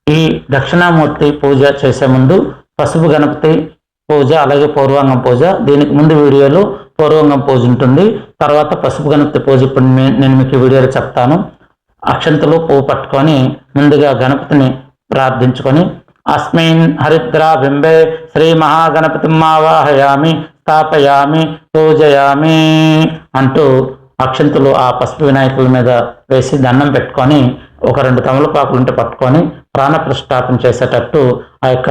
ఈ దక్షిణామూర్తి పూజ చేసే ముందు పసుపు గణపతి పూజ, అలాగే పూర్వాంగం పూజ. దీనికి ముందు వీడియోలో పూర్వాంగం పూజ ఉంటుంది, తర్వాత పసుపు గణపతి పూజ ఇప్పుడు నేను మీకు ఈ వీడియోలో చెప్తాను. అక్షంతలు పువ్వు పట్టుకొని ముందుగా గణపతిని ప్రార్థించుకొని అస్మిన్ హరిద్రా బింబే శ్రీ మహాగణపతి ఆవాహయామి స్థాపయామి పూజయామి అంటూ అక్షంతులు ఆ పసుపు వినాయకుల మీద వేసి దండం పెట్టుకొని ఒక 2 తమలపాకులుంటే పట్టుకొని ప్రాణప్రతిష్ఠాపన చేసేటట్టు ఆ యొక్క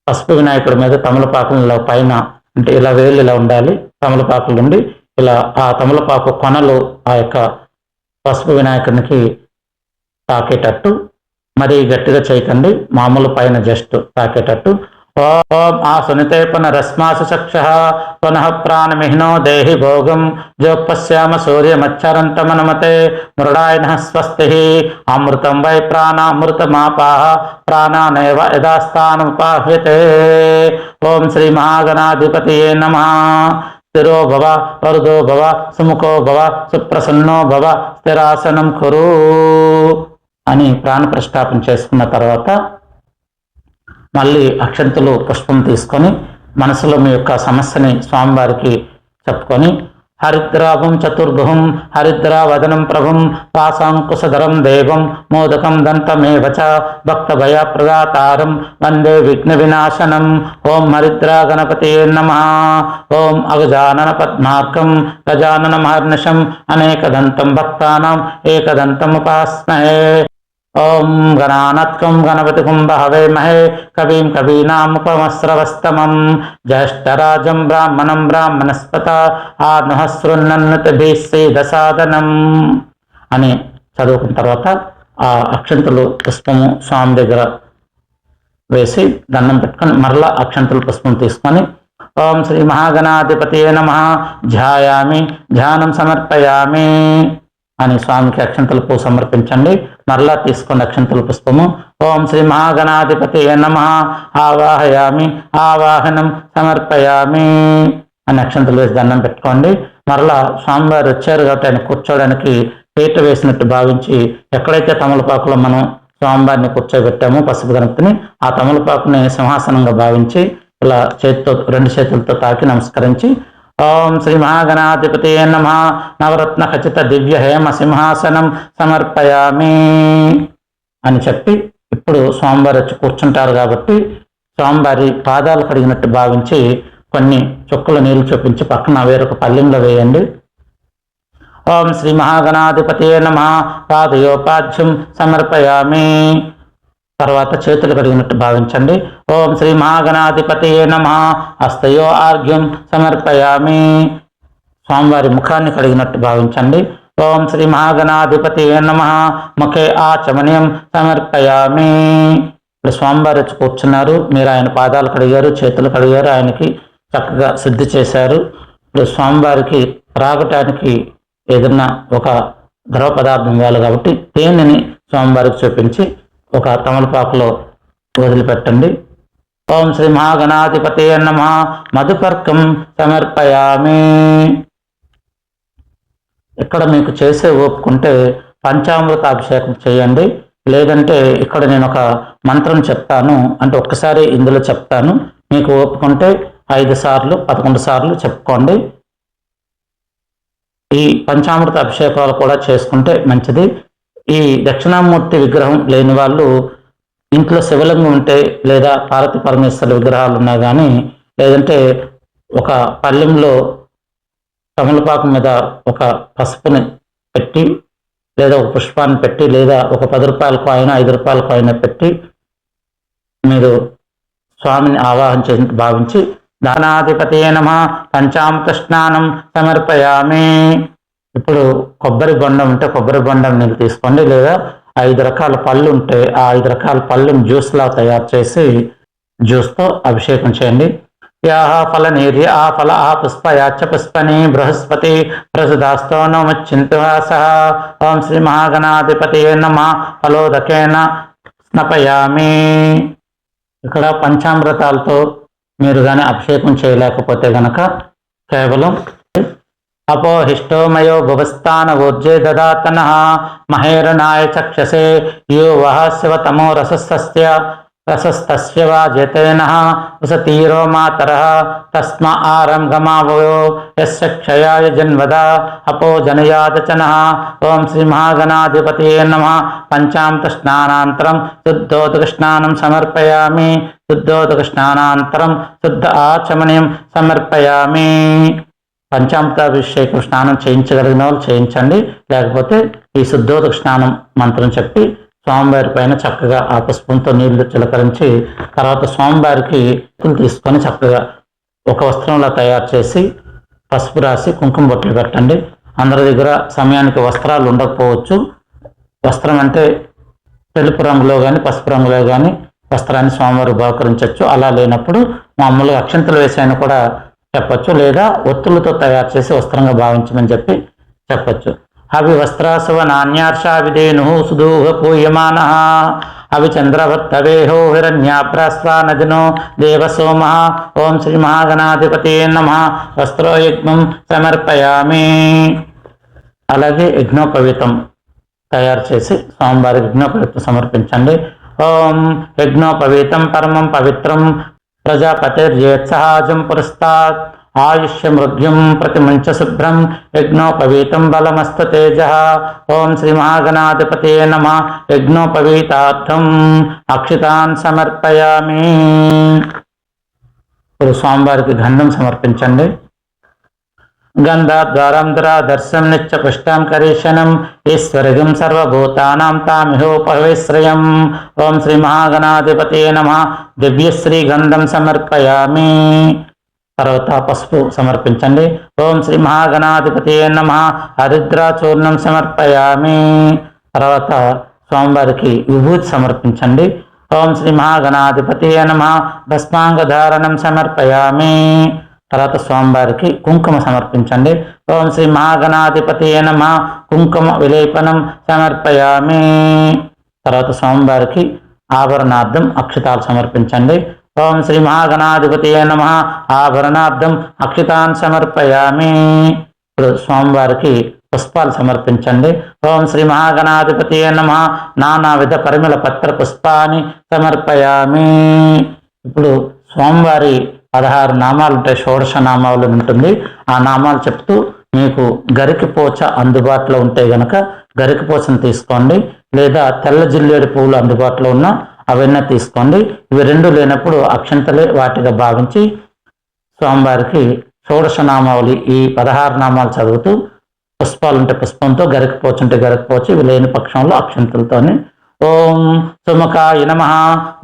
పసుపు వినాయకుడి మీద తమలపాకులు పైన అంటే ఇలా వేలు ఇలా ఉండాలి, తమలపాకులు ఉండి ఇలా ఆ తమలపాకు కొనలు ఆ యొక్క పసుపు వినాయకునికి తాకేటట్టు, మరి గట్టిగా చేయకండి, మామూలు పైన జస్ట్ తాకేటట్టు. ఓం ఆ సునితే పునరస్మాసు చక్ష పునః ప్రాణమిహినో దేహి భోగం జోపశ్యామ సూర్యమచ్చరంతమనమతే మృడాయన స్వస్తి అమృతం వై ప్రాణామృతమాపాహ ప్రాణానేవ యథాస్థానముపాహ్యతే. ఓం శ్రీ మహాగణాధిపతయే నమః. స్థిరో భవ వరుదో భవ సుముఖో భవ సుప్రసన్నో భవ స్థిరాసనం కురు అని ప్రాణప్రతిష్ఠాపన చేసుకున్న తర్వాత మళ్ళీ అక్షంతలు పుష్పం తీసుకొని మనసులో మీ యొక్క సమస్యని స్వామివారికి చెప్పుకొని హరిద్రాభం చతుర్భుం హరిద్రావదనం ప్రభుం పాశాంకుశధరం దేవం మోదకం దంతమేవచ భక్తభయప్రదాతారం వందే విఘ్న వినాశనం. ఓం హరిద్రా గణపతియే నమః. ఓం అగజానన పద్మార్కం గజానన మహర్నిశం అనేకదంతం భక్తానాం ఏకదంతముపాస్మహే. ఓం గణానత్కం గణపతిం బహవేమహే కవిం కవీనాముపమస్రవస్తమం జ్యేష్ఠరాజం బ్రాహ్మణం బ్రాహ్మణస్పత ఆర్నహశృణ్వన్నతిభిः సేదసాదనం అని చదువుకున్న తర్వాత ఆ అక్షంతలు పుష్పము స్వామి దగ్గర వేసి దండం పెట్టుకొని మరలా అక్షంతలు పుష్పం తీసుకొని ఓం శ్రీ మహాగణాధిపతయే నమః ధ్యాయామి ధ్యానం సమర్పయామి అని స్వామికి అక్షంతలు పువ్వు సమర్పించండి. మరలా తీసుకోండి అక్షంతల పుష్పము. ఓం శ్రీ మహాగణాధిపతయే నమః ఆవాహయామి ఆవాహనం సమర్పయామి అని అక్షంతలు వేసి దండం పెట్టుకోండి. మరలా స్వామివారు వచ్చారు కాబట్టి ఆయన కూర్చోవడానికి పీట వేసినట్టు భావించి ఎక్కడైతే తమలపాకులో మనం స్వామివారిని కూర్చోబెట్టామో పసుపు గణపతిని, ఆ తమలపాకుని సింహాసనంగా భావించి ఇలా చేతితో 2 చేతులతో తాకి నమస్కరించి ఓం శ్రీ మహాగణాధిపతయే నమః నవరత్న ఖచిత దివ్య హేమ సింహాసనం సమర్పయామి అని చెప్పి ఇప్పుడు స్వామివారు వచ్చి కూర్చుంటారు కాబట్టి స్వామివారి పాదాలు కడిగినట్టు భావించి కొన్ని చుక్కలు నీళ్లు చూపించి పక్కన వేరొక పల్లెంలో వేయండి. ఓం శ్రీ మహాగణాధిపతయే నమః పాదయోపాధ్యం సమర్పయామి. తర్వాత చేతులు కడిగినట్టు భావించండి. ఓం శ్రీ మహాగణాధిపతయే నమః హస్తయో ఆర్ఘ్యం సమర్పయామి. స్వామివారి ముఖాన్ని కడిగినట్టు భావించండి. ఓం శ్రీ మహాగణాధిపతయే నమః ముఖే ఆచమనీయం సమర్పయామి. ఇప్పుడు స్వామివారు వచ్చి కూర్చున్నారు, మీరు ఆయన పాదాలు కడిగారు, చేతులు కడిగారు, ఆయనకి చక్కగా శుద్ధి చేశారు. ఇప్పుడు స్వామివారికి త్రాగటానికి ఏదన్నా ఒక ద్రవ పదార్థం ఇవ్వాలి కాబట్టి తేనెని స్వామివారికి చూపించి ఒక తమలపాకులో వదిలిపెట్టండి. ఓం శ్రీ మహాగణాధిపతయే నమః మధుపర్కం సమర్పయామి. ఇక్కడ మీకు చేసే ఓపుకుంటే పంచామృత అభిషేకం చేయండి, లేదంటే ఇక్కడ నేను ఒక మంత్రం చెప్తాను, అంటే ఒక్కసారి ఇందులో చెప్తాను, మీకు ఓపుకుంటే 5 సార్లు 11 సార్లు చెప్పుకోండి. ఈ పంచామృత అభిషేకాలు కూడా చేసుకుంటే మంచిది. ఈ దక్షిణామూర్తి విగ్రహం లేని వాళ్ళు ఇంట్లో శివలింగం ఉంటే లేదా పార్వతీ పరమేశ్వర విగ్రహాలు ఉన్నా కానీ, లేదంటే ఒక పళ్ళెంలో తమలపాకు మీద ఒక పసుపుని పెట్టి లేదా ఒక పుష్పాన్ని పెట్టి లేదా ఒక 10 రూపాయల కాయిన్ 5 రూపాయల కాయిన్ పెట్టి మీరు స్వామిని ఆవాహన చేసి భావించి దానాధిపతయే నమః పంచామృత స్నానం సమర్పయామి. ఇప్పుడు కొబ్బరి బొండం ఉంటే కొబ్బరి బొండం నీళ్ళు తీసుకోండి, లేదా 5 రకాల పళ్ళు ఉంటే ఆ 5 రకాల పళ్ళుని జ్యూస్లా తయారు చేసి జ్యూస్తో అభిషేకం చేయండి. యాహ ఫల నీర్య ఆ ఫల ఆ పుష్ప యాచ పుష్పని బృహస్పతి ప్రసుదాస్తో నమచ్చింతువాస. ఓం శ్రీ మహాగణాధిపతయే నమః ఫలోదకేన స్నపయామి. ఇక్కడ పంచామృతాలతో మీరు కానీ అభిషేకం చేయలేకపోతే గనక కేవలం అపోహిష్టో మయో భువస్థానవోర్జే దదాతనః మహేరణాయ చక్షసే యో వహ శివతమో రసస్తస్య వాజతేనః వసతీరో మాతరః తస్మ ఆరంగమావయో యస్య క్షయాయ జన్మద అపో జనయాదచనః. ఓం శ్రీ మహాగణాధిపతయే నమః. పంచామృత స్నానాంతరం శుద్ధోదక స్నానం సమర్పయామి. శుద్ధోదక స్నానాంతరం శుద్ధ ఆచమనీయం సమర్పయామి. పంచామృతాభిషేకం స్నానం చేయించగలిగిన వాళ్ళు చేయించండి, లేకపోతే ఈ శుద్ధోదక స్నానం మంత్రం చెప్పి స్వామివారి పైన చక్కగా ఆ పుష్పంతో నీళ్లు చిలకరించి తర్వాత స్వామివారికి తీసుకొని చక్కగా ఒక వస్త్రంలో తయారు చేసి పసుపు రాసి కుంకుమ బొట్లు పెట్టండి. అందరి దగ్గర సమయానికి వస్త్రాలు ఉండకపోవచ్చు. వస్త్రం అంటే తెలుపు రంగులో కానీ పసుపు రంగులో కానీ వస్త్రాన్ని స్వామివారు బహుకరించవచ్చు. అలా లేనప్పుడు మామూలుగా అక్షంతలు వేసాయని కూడా చెప్పచ్చు, లేదా ఒత్తులతో తయారు చేసి వస్త్రంగా భావించమని చెప్పి చెప్పచ్చు. అవి వస్త్రాసవ నాణ్యార్షా విధేను సుదూహ పూయమాన అవి చంద్రవర్తవేహో హిరణ్యాప్రాస్వా నదినో దేవసోమ. ఓం శ్రీ మహాగణాధిపతే నమః. వస్త్రోయజ్ఞం సమర్పయామి. అలాగే యజ్ఞోపవీతం తయారు చేసి స్వామివారికి యజ్ఞోపవీతం సమర్పించండి. ఓం యజ్ఞోపవీతం పరమం పవిత్రం ప్రజాపతిర్యేత్సహాజం పురస్తాత్ ఆయుష్యమృగ్యం ప్రతిముంచ శుభ్రం యజ్ఞోపవీతం బలమస్తు తేజ. ఓం శ్రీ మహాగణాధిపతే నమః. యజ్ఞోపవీతార్థం అక్షితాన్ సమర్పయామి. ఇప్పుడు స్వామివారికి గంధం సమర్పించండి. గంధాద్వారాంధ్రాదర్శం నిత్య పుష్టాం కరీశనం ఈశ్వరగం సర్వభూతానాం తామిహోపవేశ్రయం. ఓం శ్రీ మహాగణాధిపతే నమః. దివ్యశ్రీ గంధం సమర్పయామి. తర్వాత పసుపు సమర్పించండి. ఓం శ్రీ మహాగణాధిపతే నమః. హరిద్రాచూర్ణం సమర్పయామి. తర్వాత స్వామివారికి విభూతి సమర్పించండి. ఓం శ్రీ మహాగణాధిపతే నమః. భస్మాంగధారణం సమర్పయామి. తర్వాత స్వామివారికి కుంకుమ సమర్పించండి. ఓం శ్రీ మహాగణాధిపతే నమః. కుంకుమ విలేపనం సమర్పయామి. తర్వాత స్వామివారికి ఆభరణార్థం అక్షతాలు సమర్పించండి. ఓం శ్రీ మహాగణాధిపతే నమః. ఆభరణార్థం అక్షతాన్ సమర్పయామి. ఇప్పుడు స్వామివారికి పుష్పాలు సమర్పించండి. ఓం శ్రీ మహాగణాధిపతే నమః. నానావిధ పరిమళ పత్ర పుష్పాన్ని సమర్పయామి. ఇప్పుడు స్వామివారి 16 నామాలు ఉంటాయి, షోడశ నామాలు ఉంటుంది. ఆ నామాలు చెప్తూ మీకు గరికిపోచ అందుబాటులో ఉంటే గనక గరికిపోచను తీసుకోండి, లేదా తెల్ల జిల్లేడు పువ్వులు అందుబాటులో ఉన్న అవన్నీ తీసుకోండి. ఇవి రెండు లేనప్పుడు అక్షంతలే వాటిగా భావించి స్వామివారికి షోడశ నామావళి ఈ 16 నామాలు చదువుతూ పుష్పాలుంటే పుష్పంతో గరికిపోచుంటే గరికిపోచి ఇవి లేని పక్షంలో అక్షంతలతోని ఓం సుముఖాయ నమః.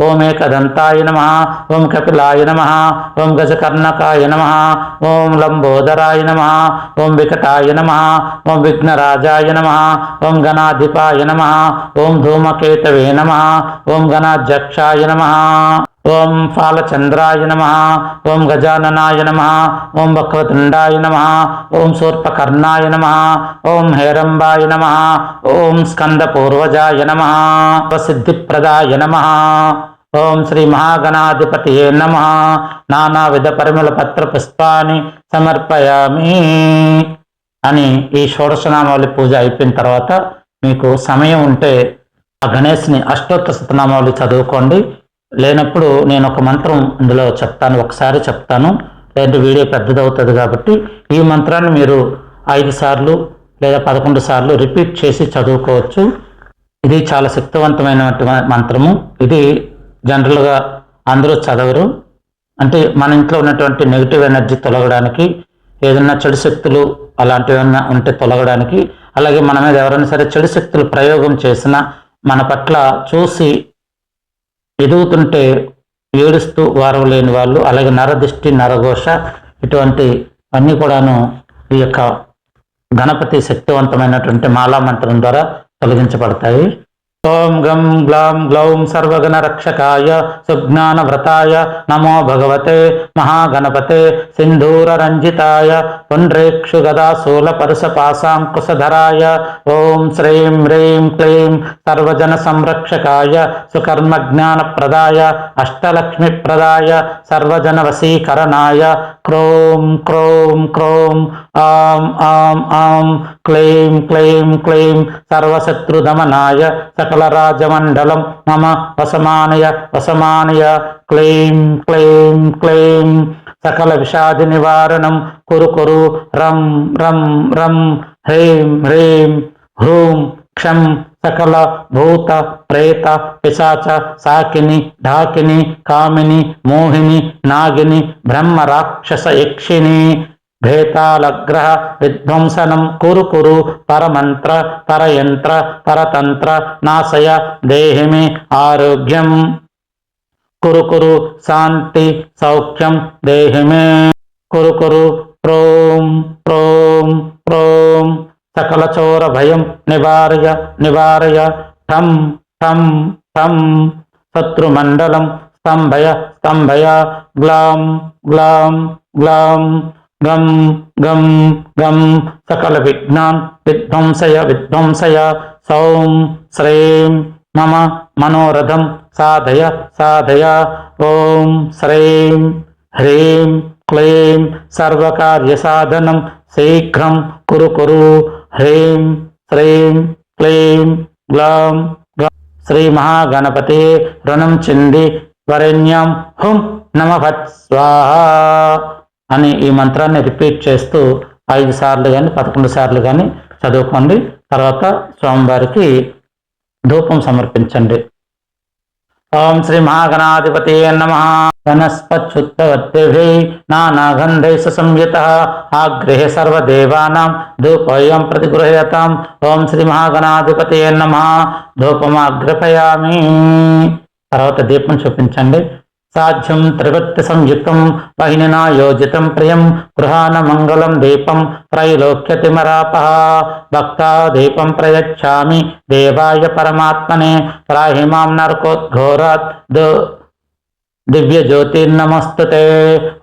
ఓం ఏకదంతాయ నమః. ఓం కపిలాయ నమః. ఓం గజకర్ణకాయ నమః. ఓం లంబోదరాయ నమః. ఓం వికటాయ నమః. ఓం విఘ్నరాజాయ నమః. ఓం గణాధిపాయ నమః. ఓం ధూమకేతవే నమః. ఓం గణాధ్యక్షాయ నమః. ఓం ఫాలచంద్రాయ నమః. ఓం గజాననాయ నమః. ఓం వక్రతుండాయ నమః. ఓం శూర్పకర్ణాయ నమః. ఓం హేరంబాయ నమః. ఓం స్కందపూర్వజాయ నమః. సిద్ధిప్రదాయ నమః. ఓం శ్రీ మహాగణాధిపతయే నమః. నానావిధ పరిమళ పత్ర పుష్పాన్ని సమర్పయామి అని ఈ షోడశనామావళి పూజ అయిపోయిన తర్వాత మీకు సమయం ఉంటే ఆ గణేష్ని అష్టోత్తర శతనామావళి చదువుకోండి. లేనప్పుడు నేను ఒక మంత్రం ఇందులో చెప్తాను, ఒకసారి చెప్తాను, లేదంటే వీడియో పెద్దదవుతుంది కాబట్టి ఈ మంత్రాన్ని మీరు 5 సార్లు లేదా 11 సార్లు రిపీట్ చేసి చదువుకోవచ్చు. ఇది చాలా శక్తివంతమైనటువంటి మంత్రము. ఇది జనరల్గా అందరూ చదవరు. అంటే మన ఇంట్లో ఉన్నటువంటి నెగిటివ్ ఎనర్జీ తొలగడానికి, ఏదైనా చెడు శక్తులు అలాంటివి ఏమైనా ఉంటే తొలగడానికి, అలాగే మన మీద ఎవరైనా సరే చెడు శక్తులు ప్రయోగం చేసినా మన పట్ల చూసి ఎదుగుతుంటే ఏడుస్తూ వారం లేని వాళ్ళు, అలాగే నరదిష్టి నరఘోష ఇటువంటి అన్నీ కూడాను ఈ యొక్క గణపతి శక్తివంతమైనటువంటి మాలా మంత్రం ద్వారా తొలగించబడతాయి. ఓం గం గ్లాం గ్లౌం సర్వగణరక్షకాయ సుజ్ఞానవ్రతాయ నమో భగవతే మహాగణపతే సింధూరరంజితాయ పుండ్రేక్షు గదాశూల పరుషపాశాంకుశధరాయ ఓం శ్రీం హ్రీం క్లీం సర్వజన సంరక్షకాయ సుకర్మజ్ఞానప్రదాయ అష్టలక్ష్మిప్రదాయ సర్వజన వశీకరణాయ క్రోం క్రోం క్రోం ఆం ఆం ఆం క్లీం క్లీం క్లీం సర్వశత్రుదమనాయ సకలరాజమండలం మమ వసమానయ వసమానయ క్లీం క్లీం క్లీం సకల విషాది నివారణం కురు కురు రం రం రం హ్రీం హ్రీం హ్రూం క్షం సకల భూత ప్రేత పిశాచ సాకిని ఢాకిని కామిని మోహిని నాగిని బ్రహ్మ రాక్షస యక్షిని భేతాలగ్రహ విధ్వంసనం కురు కురు పరమంత్ర పరయంత్ర పరతంత్ర నాశయ దేహిమి ఆరోగ్యం కురు కురు శాంతి సౌఖ్యం దేహిమే కురు కురు ప్రోం ప్రోం ప్రోం సకల చోర భయం నివారయ నివారయ ఠం ఠం ఠం శత్రుమండలం స్తంభయ స్తంభయ గ్లాం గ్లాం గ్లాం గం గం గం సకల విఘ్నాన్ విధ్వంసయ విధ్వంసయ సౌం శ్రీం మమ మనోరథం సాధయ సాధయ ఓం శ్రీం హ్రీం క్లీం సర్వకార్యసాధనం శీఘ్రం కురు కురు హ్రీం శ్రీం క్లీం గ్లాం శ్రీ మహాగణపతి రుణం చింది వరేణ్యం హుం నమః స్వాహా అని ఈ మంత్రాన్ని రిపీట్ చేస్తూ 5 సార్లు కానీ 11 సార్లు కానీ చదువుకోండి. తర్వాత స్వామివారికి ధూపం సమర్పించండి. ఓం శ్రీ మహాగణాధిపతే నమః. వనస్పత్యుత్తవర్తిభిః నానాగంధైః సంయుతః ఆగృహ్య సర్వదేవానాం ధూపోయం ప్రతిగృహ్యతాం. ఓం శ్రీ మహాగణాధిపతే నమః. ధూపమాగ్రపయామి. తర్వాత దీపం చూపించండి. సాధ్యం త్రివృత్తి సంయుక్తం వాహినినా యోజితం ప్రియం గృహాన మంగళం దీపం త్రైలోక్యతిమరాపః. భక్తా దీపం ప్రయచ్ఛామి దేవాయ పరమాత్మనే ప్రాహిమాం నరకోద్ఘోరాత్ దివ్య జ్యోతిర్నమస్తుతే.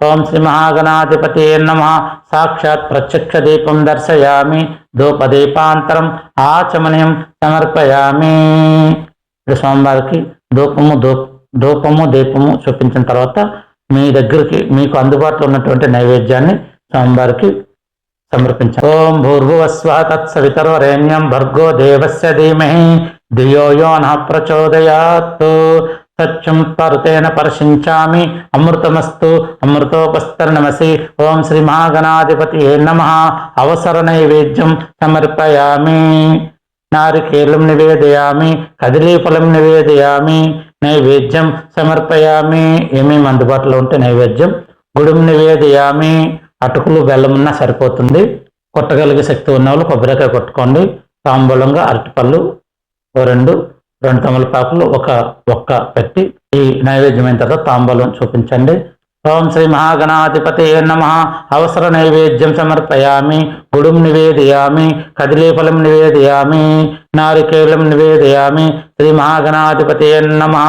ఓం శ్రీ మహాగణాధిపతే నమః. సాక్షాత్ ప్రత్యక్ష దీపం దర్శయామి. ధూపదీపాంతరం ఆచమనీయం సమర్పయామి. స్వామివారికి ధూపము దీపము చూపించిన తర్వాత మీ దగ్గరికి మీకు అందుబాటులో ఉన్నటువంటి నైవేద్యాన్ని స్వామివారికి సమర్పించాలి. ఓం భూర్భువస్వః తత్సవితర్వరేణ్యం భర్గో దేవస్య ధీమహి ధియో యో నః ప్రచోదయాత్. సత్యం పరుతేన పరశించామి అమృతమస్తు అమృతోపస్తరణమసి. ఓం శ్రీ మహాగణాధిపతి నమః. అవసర నైవేద్యం సమర్పయామి. నారికేలం నివేదయామి. కదిలీఫలం నివేదయామి. నైవేద్యం సమర్పయామి. ఏమేమి అందుబాటులో ఉంటే నైవేద్యం. గుడుం నివేదయామి. అటుకులు బెల్లం ఉన్నా సరిపోతుంది. కొట్టగలిగే శక్తి ఉన్న వాళ్ళు కొబ్బరికాయ కొట్టుకోండి. తాంబూలంగా అరటిపళ్ళు 2 తమలపాకులు ఒక్క పెట్టి ఈ నైవేద్యం అయిన తర్వాత తాంబూలం చూపించండి. ఓం శ్రీ మహాగణాధిపతే నమః. అవసర నైవేద్యం సమర్పయామి. గుడుం నివేదయామి. కదిలీఫలం నివేదయామి. నారికేలం నివేదయామి. శ్రీ మహాగణాధిపతే నమః.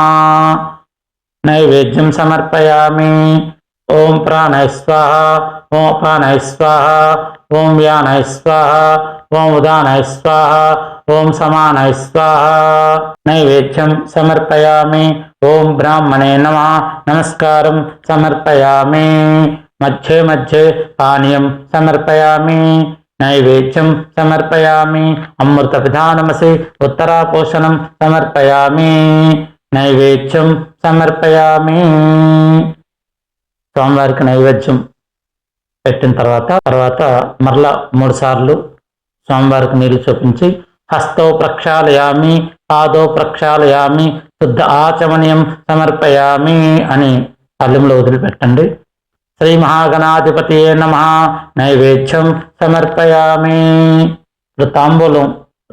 నైవేద్యం సమర్పయామి. ఓం ప్రాణాయ స్వాహ. ఓం అపానాయ స్వాహ. ఓం వ్యానాయ స్వాహ. ఓం ఉదానాయ స్వాహ. ఓం సమానాయ స్వాహ. నైవేద్యం సమర్పయామి. ఓం బ్రాహ్మణే నమః. నమస్కారం సమర్పయామి. మధ్యే మధ్యే పానీయం సమర్పయామి. నైవేద్యం సమర్పయామి. అమృత విధానమసి ఉత్తరాపోషణం సమర్పయామి. నైవేద్యం సమర్పయామి. స్వామివారికి నైవేద్యం పెట్టిన తర్వాత మరలా 3 సార్లు స్వామివారికి నీళ్లు చూపించి హస్తో ప్రక్షాళయామి. పాదో ప్రక్షాళయామి. శుద్ధ ఆచమనీయం సమర్పయామి అని పల్లెంలో వదిలిపెట్టండి. శ్రీ మహాగణాధిపతి నమః. నైవేద్యం సమర్పయామి. ఇప్పుడు తాంబూలం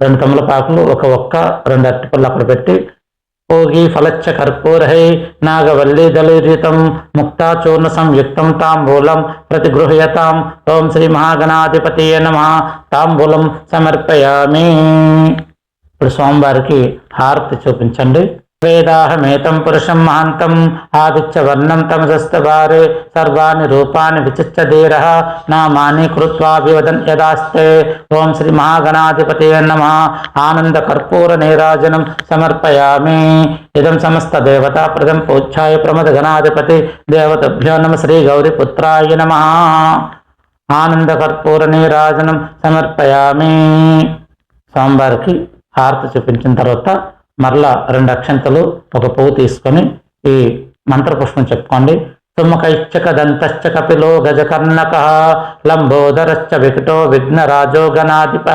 2 తమలపాకులు ఒక్క 2 అరటిపళ్ళు అక్కడ పెట్టి ఓగి ఫలచ్చ కర్పూరహై నాగవల్లి దళయుతం ముక్తాచూర్ణ సంయుక్తం తాంబూలం ప్రతిగృహ్యతాం. ఓం శ్రీ మహాగణాధిపతి నమః. తాంబూలం సమర్పయామి. ఇప్పుడు స్వామివారికి హారతి చూపించండి. వేదాహమేతం పురుషం మహాంతం ఆదిత్యవర్ణం తమసస్తవారే సర్వాణి రూపాన్ని విచిత్య నామాని కృత్వా వివదన్ యదాస్తే. ఓం శ్రీ మహాగణాధిపతయే నమః. ఆనంద కర్పూర నీరాజనం సమర్పయామి. ఇదం సమస్త దేవతా ప్రదం పూజ్యాయ ప్రమద గణాధిపతి దేవతభ్యో నమ శ్రీ గౌరీపుత్రాయ నమః. ఆనంద కర్పూర నీరాజనం సమర్పయామి. స్వామివారికి హారతి చూపించిన తర్వాత మరలా 2 అక్షంతలు ఒక పువ్వు తీసుకొని ఈ మంత్రపుష్పం చెప్పుకోండి. సుముఖైశ్చ దంతశ్చ కపిలో గజకర్ణక లంబోదరశ్చ వికటో విఘ్నరాజో గణాధిప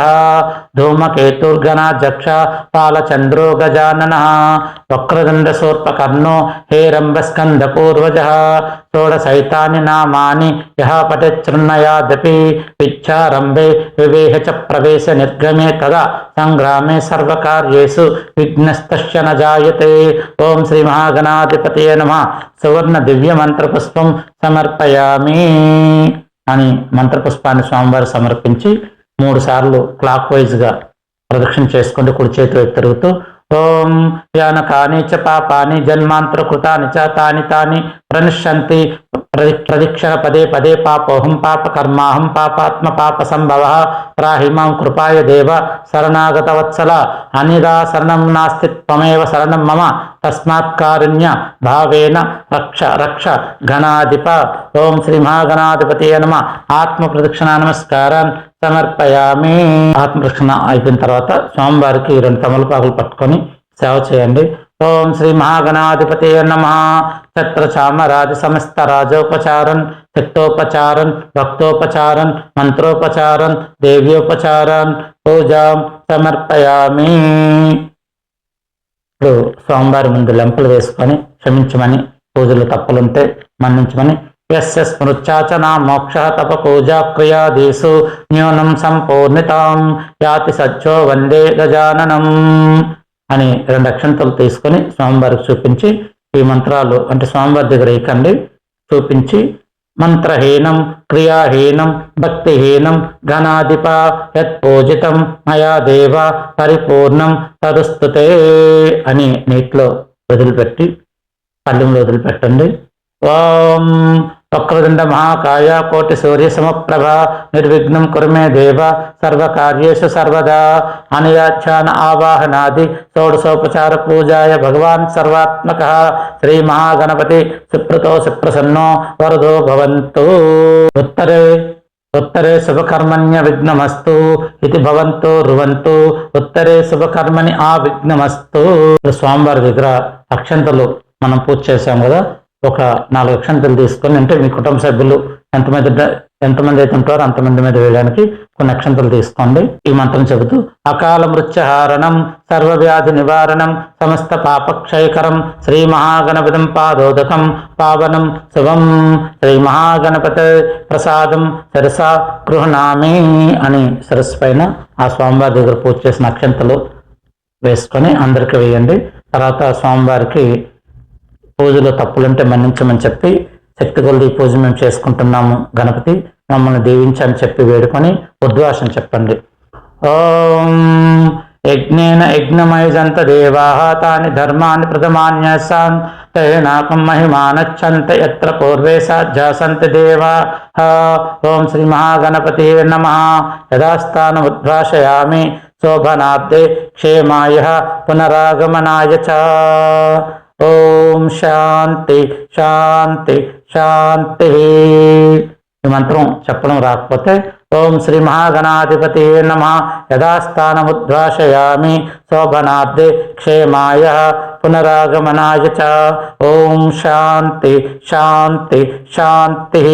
ధూమకేతుర్గణాధ్యక్ష పాలచంద్రో గజానన వక్రదండ శూర్పకర్ణో హేరంబస్కంద పూర్వజ షోడశైతాని నామాని యః పఠిచ్చృణయాదపి విచ్చారంభే వివేహ చ ప్రవేశ నిర్గమే తదా సంగ్రామే సర్వకార్యేషు విఘ్నస్తస్య న జాయతే. ఓం శ్రీ మహాగణాధిపతయే నమః. సువర్ణ దివ్య మంత్రపుష్పం సమర్పయామి అని మంత్రపుష్పాన్ని స్వామివారు సమర్పించి 3 సార్లు క్లాక్ వైజ్గా ప్రదక్షిణ చేసుకోండి. కుడి చేతి వైపు తిరుగుతూ ఓం యానకాని చ పాపాని జన్మాంతర కృతాని చ తాని తాని ప్రణశ్యంతి ప్రదక్షిణ పదే పదే పాపోహం పాప కర్మాహం పాపాత్మ పాప సంభవ త్రాహిమాం కృపాయ దేవ శరణాగత వత్సల అనిదా శరణం నాస్తి త్వమేవ శరణం మమ తస్మాత్ కారుణ్య భావేన రక్ష రక్ష గణాధిప. ఓం శ్రీ మహాగణాధిపతయే నమః. ఆత్మ ప్రదక్షిణ నమస్కారాన్ని సమర్పయామి. ఆత్మ ప్రదక్షిణ అయిపోయిన తర్వాత స్వామివారికి 2 తమలపాకులు పట్టుకొని సేవ చేయండి. ఓం శ్రీ మహాగణాధిపతయే నమః. ఛత్రచామరాది సమస్త రాజోపచారన్ చిత్తోపచారన్ భక్తోపచారన్ మంత్రోపచారన్ దేవ్యోపచారన్ పూజాం సమర్పయామి. ఇప్పుడు స్వామివారి ముందు లెంపలు వేసుకొని క్షమించమని, పూజలు తప్పులుంటే మన్నించమని, యస్య స్మృత్యాచనా మోక్ష తప పూజా క్రియాదీసు న్యూనం సంపూర్ణితాం యాతి సజ్జో వందే గజాననం అని 2 అక్షంతలు తీసుకొని స్వామివారికి చూపించి ఈ మంత్రాలు అంటే స్వామివారి దగ్గర ఇకండి చూపించి మంత్రహీనం క్రియాహీనం భక్తిహీనం గణాధిప యత్ పూజితం మయా దేవ పరిపూర్ణం తదుస్తుతే అని నీటిలో వదిలిపెట్టి పళ్ళెంలో వదిలిపెట్టండి. ఓం వక్రదండ మహాకాయ కోటి సూర్య సమప్రభ నిర్విఘ్నం కురుమే దేవ సర్వకార్యేషు సర్వదా అనుయాధ్యాన ఆవాహనాది షోడశోపచార పూజాయ భగవాన్ సర్వాత్మక శ్రీ మహాగణపతి సుప్రతో సుప్రసన్నో వరదో భవంతు. ఉత్తరే శుభకర్మణ్య విఘ్నమస్తు ఇది భవంతు రువంతు ఉత్తరే శుభకర్మని ఆ విఘ్నమస్తు. స్వామివారి దగ్గర అక్షంతలు మనం పూజ చేసాం కదా, ఒక 4 అక్షంతలు తీసుకొని అంటే మీ కుటుంబ సభ్యులు ఎంతమంది అయితే ఉంటారో అంతమంది మీద వేయడానికి కొన్ని అక్షంతలు తీసుకోండి. ఈ మంత్రం చెబుతూ అకాల మృత్యుహారణం సర్వవ్యాధి నివారణం సమస్త పాపక్షయకరం శ్రీ మహాగణపతిం పాదోదకం పావనం శుభం శ్రీ మహాగణపతి ప్రసాదం శిరసా గృహనామి అని శిరస్సు పైన ఆ స్వామివారి దగ్గర పూజ చేసిన అక్షంతలు వేసుకొని అందరికీ వేయండి. తర్వాత స్వామివారికి పూజలో తప్పులుంటే మన్నించమని చెప్పి శక్తి కొలది పూజ మేము చేసుకుంటున్నాము గణపతి మమ్మల్ని దీవించని చెప్పి వేడుకొని ఉద్వాసన చెప్పండి. ఓం యజ్ఞేన యజ్ఞమయజంత దేవాః తాని ధర్మాన్ని ప్రథమాన్యసాన్ తేనాకం మహిమానచ్చంత యత్ర పూర్వే సాధ్యాసంతి దేవాః. ఓం శ్రీ మహాగణపతే నమః. యథాస్థానం ఉద్భాషయామి శోభనాబ్దే క్షేమాయ పునరాగమనాయ చ. ఓం శాంతి శాంతి శాంతి. ఈ మంత్రం చెప్పడం రాకపోతే ఓం శ్రీ మహాగణాధిపతే నమః. యథాస్థానముద్భాషయామి శోభనాబ్దే క్షేమాయ పునరాగమనాయ చ. ఓం శాంతి శాంతి శాంతి.